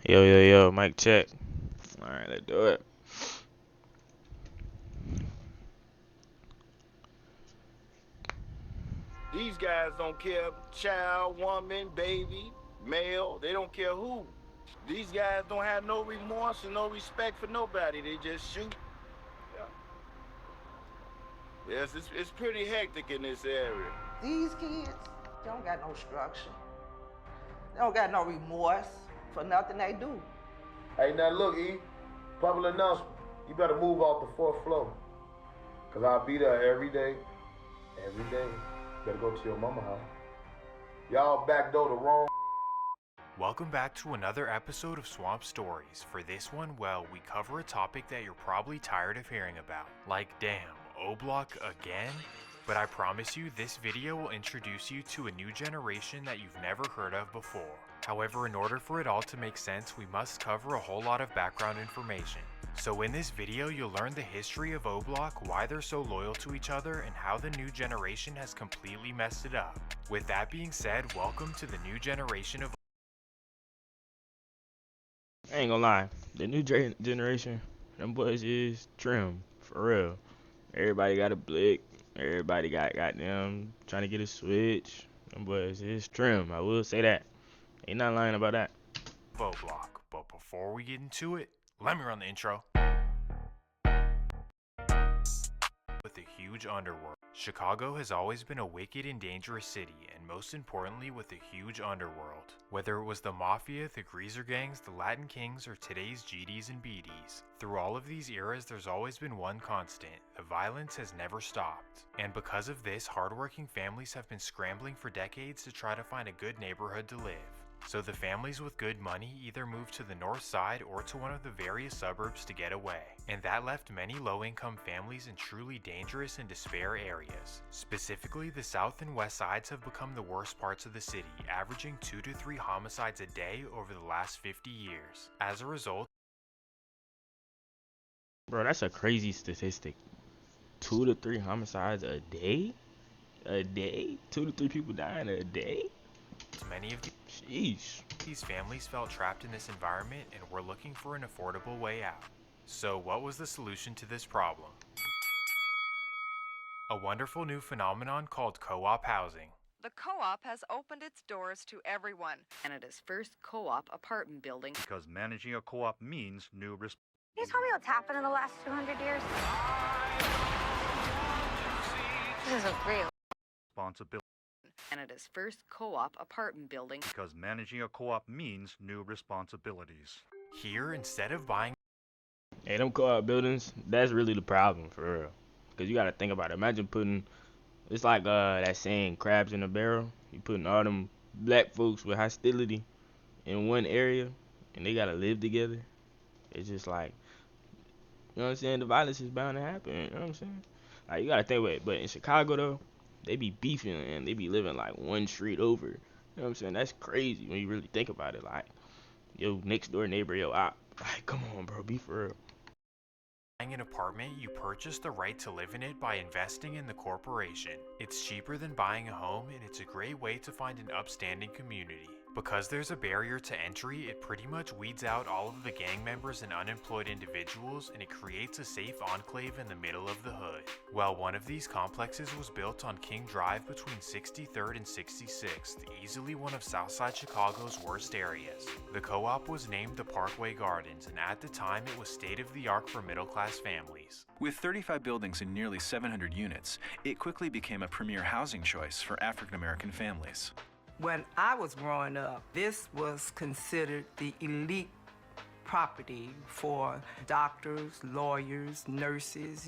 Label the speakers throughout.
Speaker 1: Yo, yo, yo, mic check. Alright, let's do it.
Speaker 2: These guys don't care child, woman, baby, male. They don't care who. These guys don't have no remorse and no respect for nobody. They just shoot. Yes, it's pretty hectic in this area.
Speaker 3: These kids don't got no structure. They don't got no remorse for nothing they do.
Speaker 4: Hey, now look, E, public announcement. You better move off the fourth floor. Cause I'll be there every day. Every day. You better go to your mama house. Y'all backdoor the wrong.
Speaker 5: Welcome back to another episode of Swamp Stories. For this one, well, we cover a topic that you're probably tired of hearing about. Like, damn, O-Block again? But I promise you, this video will introduce you to a new generation that you've never heard of before. However, in order for it all to make sense, we must cover a whole lot of background information. So in this video, you'll learn the history of O-Block, why they're so loyal to each other, and how the new generation has completely messed it up. With that being said, welcome to the new generation of
Speaker 1: I ain't gonna lie, the new generation, them boys is trim, for real. Everybody got a blick, everybody got goddamn trying to get a switch. Them boys is trim, I will say that. Ain't not lying about that.
Speaker 5: O-Block. But before we get into it, let me run the intro. With a huge underworld. Chicago has always been a wicked and dangerous city, and most importantly with a huge underworld. Whether it was the Mafia, the Greaser Gangs, the Latin Kings, or today's GDs and BDs. Through all of these eras, there's always been one constant. The violence has never stopped. And because of this, hardworking families have been scrambling for decades to try to find a good neighborhood to live. So the families with good money either moved to the north side or to one of the various suburbs to get away. And that left many low-income families in truly dangerous and despair areas. Specifically, the south and west sides have become the worst parts of the city, averaging 2 to 3 homicides a day over the last 50 years. As a result,
Speaker 1: Bro, that's a crazy statistic. 2 to 3 homicides a day? A day? 2 to 3 people dying a day?
Speaker 5: many of
Speaker 1: Sheesh.
Speaker 5: these families felt trapped in this environment and were looking for an affordable way out. So what was the solution to this problem? A wonderful new phenomenon called co-op housing.
Speaker 6: The co-op has opened its doors to everyone. Canada's first co-op apartment building.
Speaker 7: Because managing a co-op means new
Speaker 8: Can you tell me what's happened in the last 200 years? This isn't real.
Speaker 7: responsibility.
Speaker 6: Canada's first co-op apartment building.
Speaker 7: Because managing a co-op means new responsibilities.
Speaker 5: Here, instead of buying
Speaker 1: Hey, them co-op buildings, that's really the problem, for real. Because you gotta think about it. Imagine putting, it's like that saying, crabs in a barrel. You putting all them black folks with hostility in one area, and they gotta live together. It's just like, you know what I'm saying? The violence is bound to happen, you know what I'm saying? Like, you gotta think about it. But in Chicago, though, they be beefing, and they be living like one street over. You know what I'm saying? That's crazy when you really think about it. Like, yo, next door neighbor, yo, like, come on, bro, be for real.
Speaker 5: an apartment, you purchase the right to live in it by investing in the corporation. It's cheaper than buying a home, and it's a great way to find an upstanding community. Because there's a barrier to entry, it pretty much weeds out all of the gang members and unemployed individuals, and it creates a safe enclave in the middle of the hood. Well, one of these complexes was built on King Drive between 63rd and 66th, easily one of Southside Chicago's worst areas. The co-op was named the Parkway Gardens, and at the time it was state-of-the-art for middle-class families.
Speaker 9: With 35 buildings and nearly 700 units, it quickly became a premier housing choice for African American families.
Speaker 3: When I was growing up, this was considered the elite property for doctors, lawyers, nurses,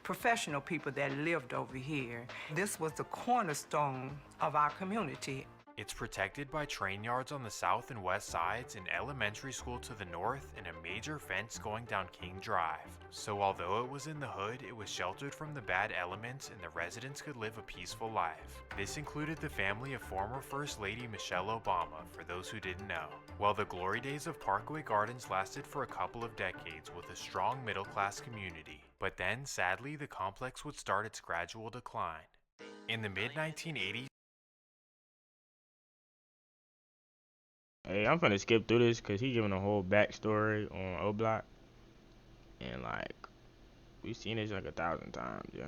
Speaker 3: professional people that lived over here. This was the cornerstone of our community.
Speaker 5: It's protected by train yards on the south and west sides, an elementary school to the north, and a major fence going down King Drive. So although it was in the hood, it was sheltered from the bad elements and the residents could live a peaceful life. This included the family of former First Lady Michelle Obama, for those who didn't know. While the glory days of Parkway Gardens lasted for a couple of decades with a strong middle-class community. But then, sadly, the complex would start its gradual decline. In the mid-1980s,
Speaker 1: Hey, I'm finna skip through this because he giving a whole backstory on O Block. And, like, we've seen this like 1,000 times, yeah.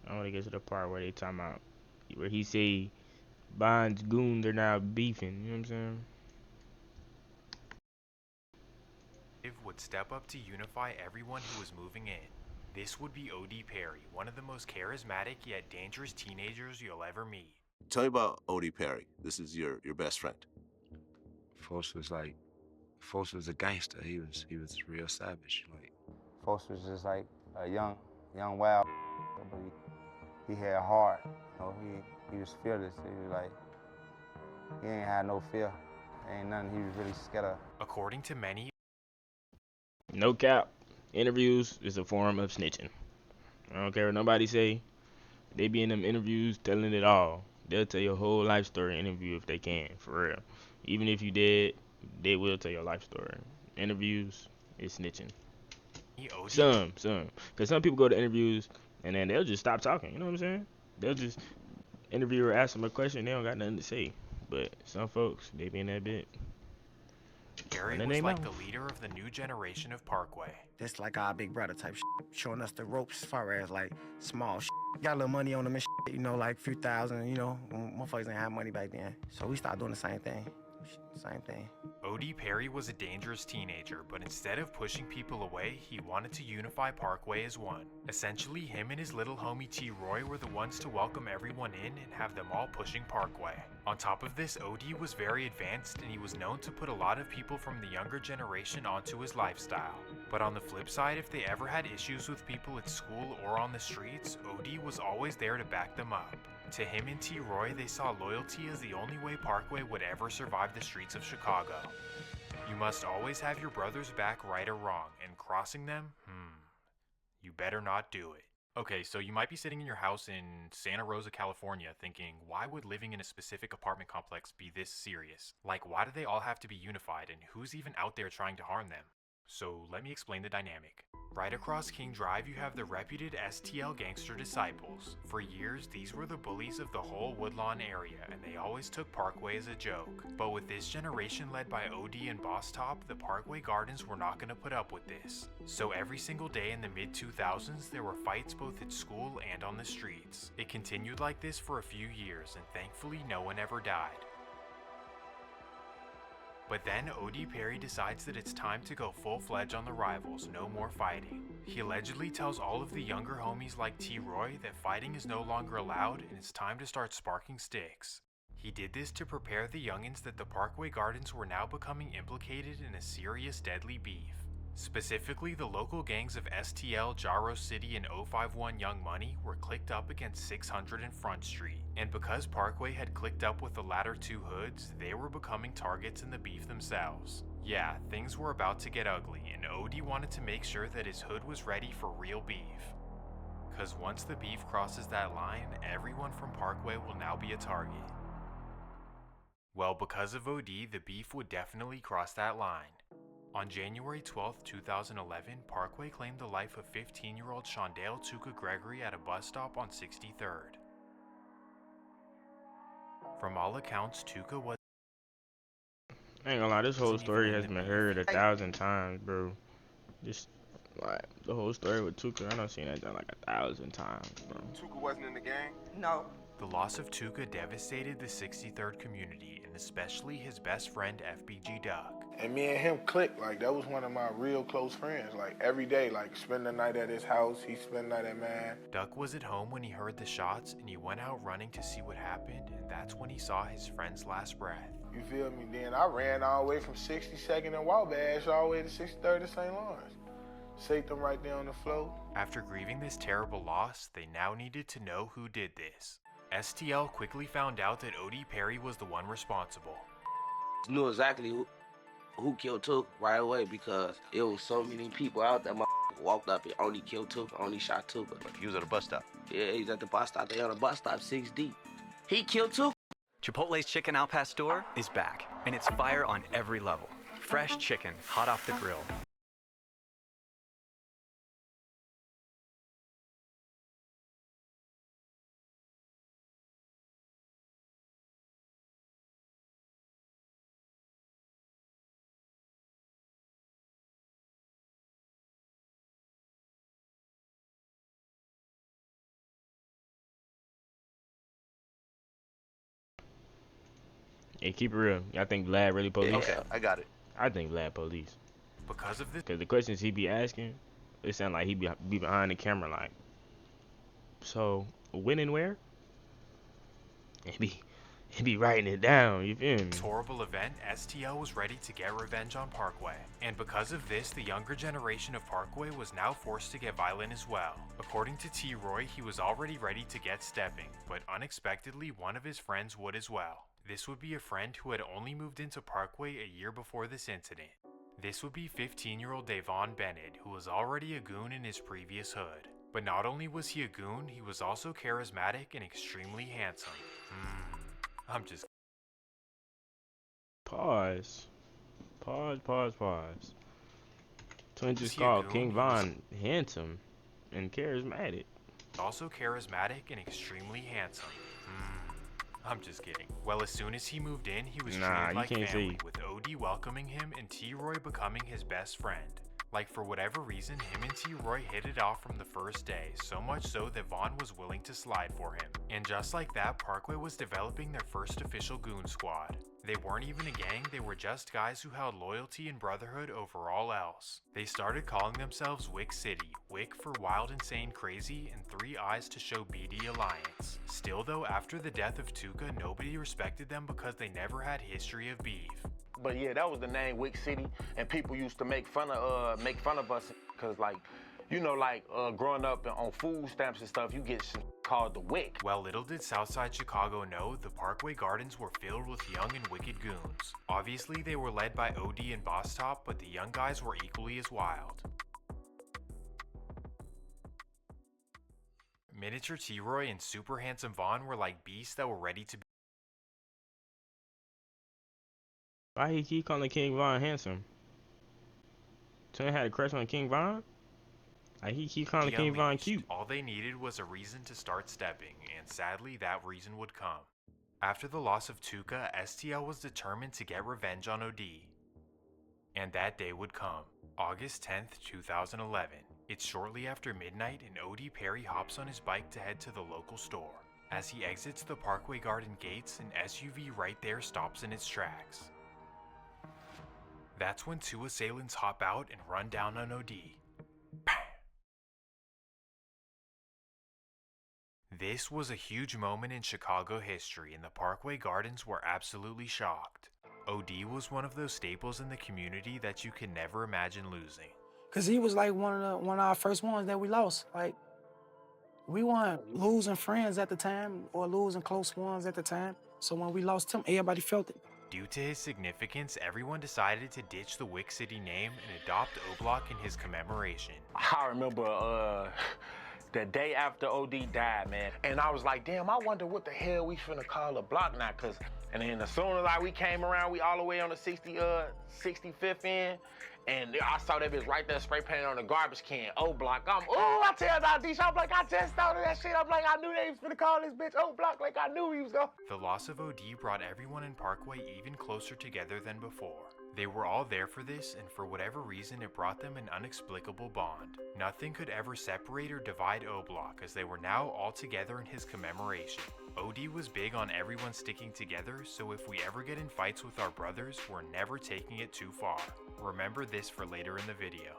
Speaker 1: I want to get to the part where they talking about, where he say Bond's goons are now beefing, you know what I'm saying?
Speaker 5: Would step up to unify everyone who was moving in. This would be O.D. Perry, one of the most charismatic yet dangerous teenagers you'll ever meet.
Speaker 10: Tell me about O.D. Perry. This is your best friend.
Speaker 11: Folks was a gangster. He was real savage. Like,
Speaker 12: Folks was just like a young wild, but he had heart. You know, he was fearless. He was like, he ain't had no fear. Ain't nothing he was really scared of.
Speaker 5: According to many,
Speaker 1: No cap. Interviews is a form of snitching. I don't care what nobody say. They be in them interviews telling it all. They'll tell your whole life story in interview if they can, for real. Even if you dead, they will tell your life story. Interviews is snitching. Some. Because some people go to interviews and then they'll just stop talking, you know what I'm saying? They'll just, interviewer ask them a question, they don't got nothing to say. But some folks, they be in that bit.
Speaker 5: Perry was like the leader of the new generation of Parkway.
Speaker 13: That's like our big brother type shit, showing us the ropes as far as like small shit. Got a little money on them and shit, you know, like a few thousand, you know, motherfuckers didn't have money back then. So we started doing the same thing. Same thing.
Speaker 5: O.D. Perry was a dangerous teenager, but instead of pushing people away, he wanted to unify Parkway as one. Essentially, him and his little homie T. Roy were the ones to welcome everyone in and have them all pushing Parkway. On top of this, O.D. was very advanced and he was known to put a lot of people from the younger generation onto his lifestyle. But on the flip side, if they ever had issues with people at school or on the streets, O.D. was always there to back them up. To him and T. Roy, they saw loyalty as the only way Parkway would ever survive the streets of Chicago. You must always have your brother's back, right or wrong, and crossing them, you better not do it. Okay, so you might be sitting in your house in Santa Rosa, California, thinking, why would living in a specific apartment complex be this serious? Like, why do they all have to be unified, and who's even out there trying to harm them? So let me explain the dynamic. Right across King Drive, you have the reputed STL gangster disciples. For years, these were the bullies of the whole Woodlawn area, and they always took Parkway as a joke. But with this generation led by OD and Boss Top, the Parkway Gardens were not going to put up with this. So every single day in the mid-2000s, there were fights both at school and on the streets. It continued like this for a few years, and thankfully no one ever died. But then O.D. Perry decides that it's time to go full-fledged on the rivals, no more fighting. He allegedly tells all of the younger homies like T. Roy that fighting is no longer allowed and it's time to start sparking sticks. He did this to prepare the youngins that the Parkway Gardens were now becoming implicated in a serious deadly beef. Specifically, the local gangs of STL, Jaro City, and 051 Young Money were clicked up against 600 and Front Street. And because Parkway had clicked up with the latter two hoods, they were becoming targets in the beef themselves. Yeah, things were about to get ugly, and OD wanted to make sure that his hood was ready for real beef. Cause once the beef crosses that line, everyone from Parkway will now be a target. Well, because of OD, the beef would definitely cross that line. On January 12, 2011, Parkway claimed the life of 15-year-old Shondale Tuka Gregory at a bus stop on 63rd. From all accounts, Tuka was...
Speaker 1: I ain't gonna lie, this whole story has been heard 1,000 times, bro. Just, like, the whole story with Tuka, I done seen that done like 1,000 times, bro.
Speaker 14: Tuka wasn't in the gang?
Speaker 3: No.
Speaker 5: The loss of Tuka devastated the 63rd community, and especially his best friend, FBG Duck.
Speaker 4: And me and him clicked, like, that was one of my real close friends. Like, every day, like, spend the night at his house, he spend the night at mine.
Speaker 5: Duck was at home when he heard the shots, and he went out running to see what happened, and that's when he saw his friend's last breath.
Speaker 4: You feel me? Then I ran all the way from 62nd and Wabash all the way to 63rd to St. Lawrence. Saved them right there on the floor.
Speaker 5: After grieving this terrible loss, they now needed to know who did this. STL quickly found out that O.D. Perry was the one responsible.
Speaker 15: Knew exactly who killed Took right away because it was so many people out there. Walked up and only killed Took, only shot Took.
Speaker 10: He was at a bus stop.
Speaker 15: Yeah, he was at the bus stop. They on a bus stop 6 deep. He killed Took.
Speaker 16: Chipotle's Chicken Al Pastor is back, and it's fire on every level. Fresh chicken, hot off the grill.
Speaker 1: And keep it real. Y'all think Vlad really police?
Speaker 10: Okay, I got it.
Speaker 1: I think Vlad police.
Speaker 5: Because of this,
Speaker 1: Cause the questions he be asking, it sound like he be behind the camera like. So when and where? He be writing it down. You feel me?
Speaker 5: horrible event, STL was ready to get revenge on Parkway. And because of this, the younger generation of Parkway was now forced to get violent as well. According to T. Roy, he was already ready to get stepping, but unexpectedly, one of his friends would as well. This would be a friend who had only moved into Parkway a year before this incident. This would be 15-year-old Davon Bennett, who was already a goon in his previous hood. But not only was he a goon, he was also charismatic and extremely handsome. I'm just...
Speaker 1: Pause. Twin just
Speaker 5: he a
Speaker 1: called
Speaker 5: goon?
Speaker 1: King
Speaker 5: He was
Speaker 1: Von handsome and charismatic.
Speaker 5: also charismatic and extremely handsome. I'm just kidding. Well, as soon as he moved in, he was
Speaker 1: Nah,
Speaker 5: treated
Speaker 1: you
Speaker 5: like
Speaker 1: can't
Speaker 5: family,
Speaker 1: see.
Speaker 5: with OD welcoming him and T-Roy becoming his best friend. Like, for whatever reason, him and T-Roy hit it off from the first day, so much so that Vaughn was willing to slide for him. And just like that, Parkway was developing their first official goon squad. They weren't even a gang, they were just guys who held loyalty and brotherhood over all else. They started calling themselves Wick City, Wick for Wild, Insane, Crazy, and 3 Eyes to show BD Alliance. Still though, after the death of Tuca, nobody respected them because they never had history of beef.
Speaker 14: But yeah, that was the name, Wick City, and people used to make fun of us because, like, you know, like growing up on food stamps and stuff, you get called the Wick.
Speaker 5: Well, little did Southside Chicago know, the Parkway Gardens were filled with young and wicked goons. Obviously, they were led by OD and Boss Top, but the young guys were equally as wild. Miniature T-Roy and super handsome Vaughn were like beasts that were ready to be.
Speaker 1: Why he keep calling King Von handsome? Twin had a crush on King Von? Like he keep calling King Von
Speaker 5: unleashed.
Speaker 1: cute.
Speaker 5: All they needed was a reason to start stepping, and sadly that reason would come. After the loss of Tuca, STL was determined to get revenge on OD. And that day would come, August 10th, 2011. It's shortly after midnight and OD Perry hops on his bike to head to the local store. As he exits the Parkway Garden gates, an SUV right there stops in its tracks. That's when 2 assailants hop out and run down on OD. This was a huge moment in Chicago history, and the Parkway Gardens were absolutely shocked. OD was one of those staples in the community that you can never imagine losing.
Speaker 17: Cause he was like one of our first ones that we lost. Like, we weren't losing friends at the time or losing close ones at the time. So when we lost him, everybody felt it.
Speaker 5: Due to his significance, everyone decided to ditch the Wick City name and adopt O-Block in his commemoration.
Speaker 14: I remember the day after OD died, man, and I was like, damn, I wonder what the hell we finna call a block now, cause, and then as soon as we came around, we all the way on the 65th end, and I saw that bitch right there spray painted on the garbage can, O-Block. I tell Disha, I'm like, I just thought of that shit. I'm like, I knew they was finna call this bitch O-Block, like I knew he was gonna.
Speaker 5: The loss of OD brought everyone in Parkway even closer together than before. They were all there for this, and for whatever reason, it brought them an inexplicable bond. Nothing could ever separate or divide O-Block, as they were now all together in his commemoration. OD was big on everyone sticking together, so if we ever get in fights with our brothers, we're never taking it too far. Remember this for later in the video.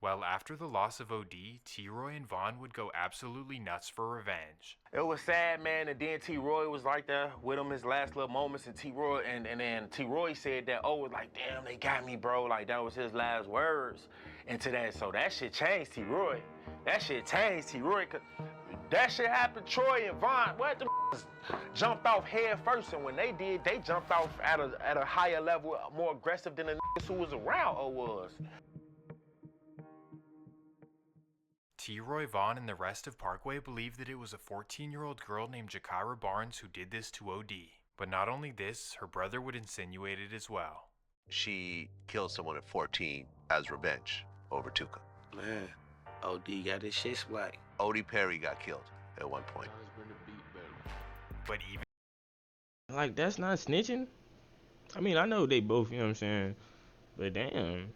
Speaker 5: Well, after the loss of OD, T-Roy and Vaughn would go absolutely nuts for revenge.
Speaker 14: It was sad, man, and then T-Roy was right there with him his last little moments, and T-Roy, and then T-Roy said that, was like, damn, they got me, bro, like that was his last words into that, so that shit changed T-Roy. That shit changed T-Roy, cause that shit happened, Troy and Vaughn, what the jumped off head first, and when they did, they jumped off at a higher level, more aggressive than the niggas who was around O was.
Speaker 5: T-Roy, Vaughn, and the rest of Parkway believed that it was a 14-year-old girl named Jakira Barnes who did this to OD. But not only this, her brother would insinuate it as well.
Speaker 10: She killed someone at 14 as revenge over Tuca.
Speaker 15: Man, OD got his shit splat.
Speaker 10: OD Perry got killed at one point.
Speaker 5: But even
Speaker 1: like, that's not snitching? I mean, I know they both, you know what I'm saying? But damn.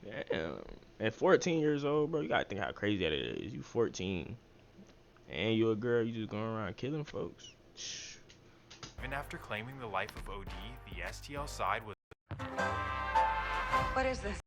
Speaker 1: Damn. At 14 years old, bro, you gotta think how crazy that is. You 14. And you a girl, you just going around killing folks.
Speaker 5: Even after claiming the life of OD, the STL side was...
Speaker 6: What is this?